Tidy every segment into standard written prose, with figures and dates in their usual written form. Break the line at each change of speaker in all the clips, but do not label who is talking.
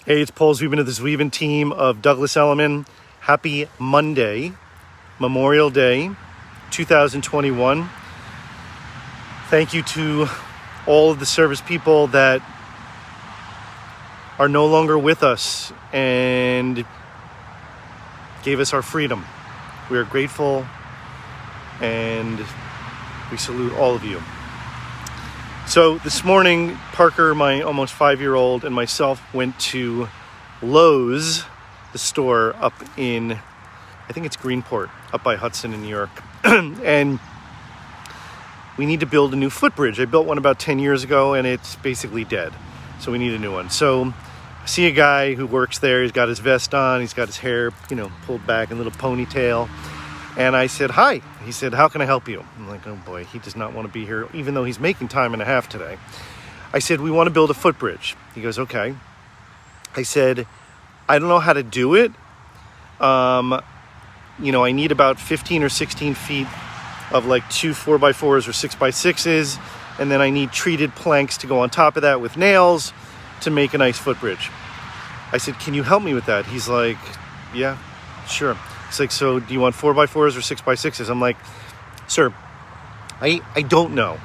Hey, it's Paul Zwiebin of the Zwiebin team of Douglas Elliman. Happy Monday, Memorial Day, 2021. Thank you to all of the service people that are no longer with us and gave us our freedom. We are grateful and we salute all of you. So this morning, Parker, my almost 5-year-old, and myself went to Lowe's, the store up in, I think it's Greenport, up by Hudson in New York. And we need to build a new footbridge. I built one about 10 years ago and it's basically dead. So we need a new one. So I see a guy who works there. He's got his vest on. He's got his hair, pulled back in a little ponytail. And I said, hi. He said, how can I help you? I'm like, oh boy, he does not want to be here, even though he's making time and a half today. I said, we want to build a footbridge. He goes, okay. I said, I don't know how to do it. I need about 15 or 16 feet of like 2 4x4s or 6x6s. And then I need treated planks to go on top of that with nails to make a nice footbridge. I said, can you help me with that? He's like, yeah, sure. He's like, so do you want 4x4s or 6x6s? I'm like, sir, I don't know.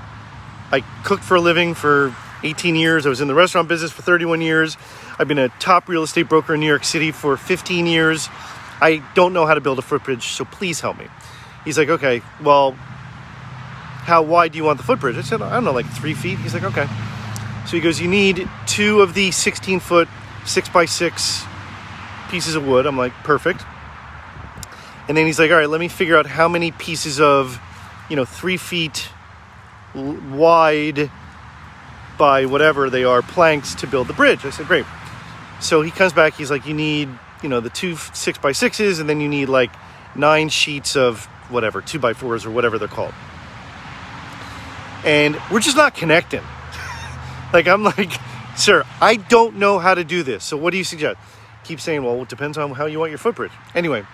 I cooked for a living for 18 years. I was in the restaurant business for 31 years. I've been a top real estate broker in New York City for 15 years. I don't know how to build a footbridge, so please help me. He's like, okay, well, how wide do you want the footbridge? I said, I don't know, like 3 feet. He's like, okay. So he goes, you need 2 of the 16-foot 6x6 pieces of wood. I'm like, perfect. And then he's like, all right, let me figure out how many pieces of, 3 feet wide by whatever they are planks to build the bridge. I said, great. So he comes back, he's like, you need, the 2 6x6s, and then you need like 9 sheets of whatever, 2x4s or whatever they're called. And we're just not connecting. I'm like, sir, I don't know how to do this. So what do you suggest? Keep saying, well, it depends on how you want your footbridge. Anyway,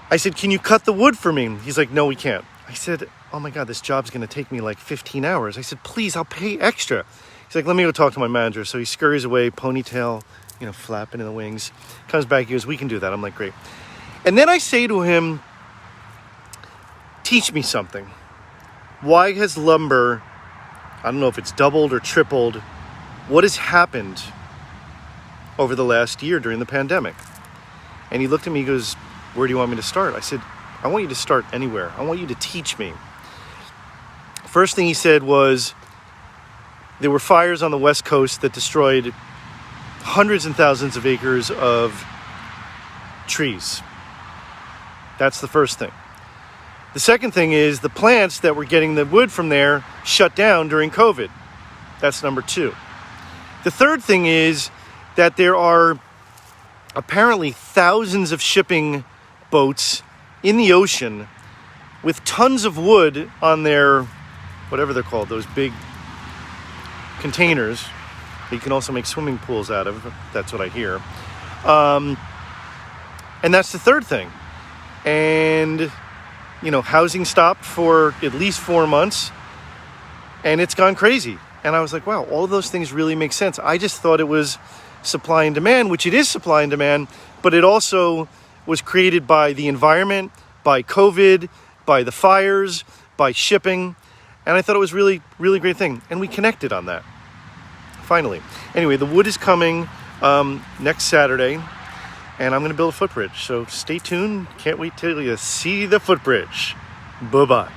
I said, can you cut the wood for me? He's like, no, we can't. I said, oh my God, this job's going to take me like 15 hours. I said, please, I'll pay extra. He's like, let me go talk to my manager. So he scurries away, ponytail, flapping in the wings. Comes back, he goes, we can do that. I'm like, great. And then I say to him, teach me something. Why has lumber, I don't know if it's doubled or tripled, what has happened over the last year during the pandemic? And he looked at me, he goes, where do you want me to start? I said, I want you to start anywhere. I want you to teach me. First thing he said was, there were fires on the West Coast that destroyed hundreds and thousands of acres of trees. That's the first thing. The second thing is the plants that were getting the wood from there shut down during COVID. That's number 2. The third thing is that there are apparently thousands of shipping boats in the ocean with tons of wood on their, whatever they're called, those big containers that you can also make swimming pools out of. That's what I hear. And that's the third thing. And, housing stopped for at least 4 months and it's gone crazy. And I was like, wow, all of those things really make sense. I just thought it was supply and demand, which it is supply and demand, but it also was created by the environment, by COVID, by the fires, by shipping. And I thought it was really, really great thing. And we connected on that, finally. Anyway, the wood is coming next Saturday, and I'm going to build a footbridge. So stay tuned. Can't wait till you see the footbridge. Bye-bye.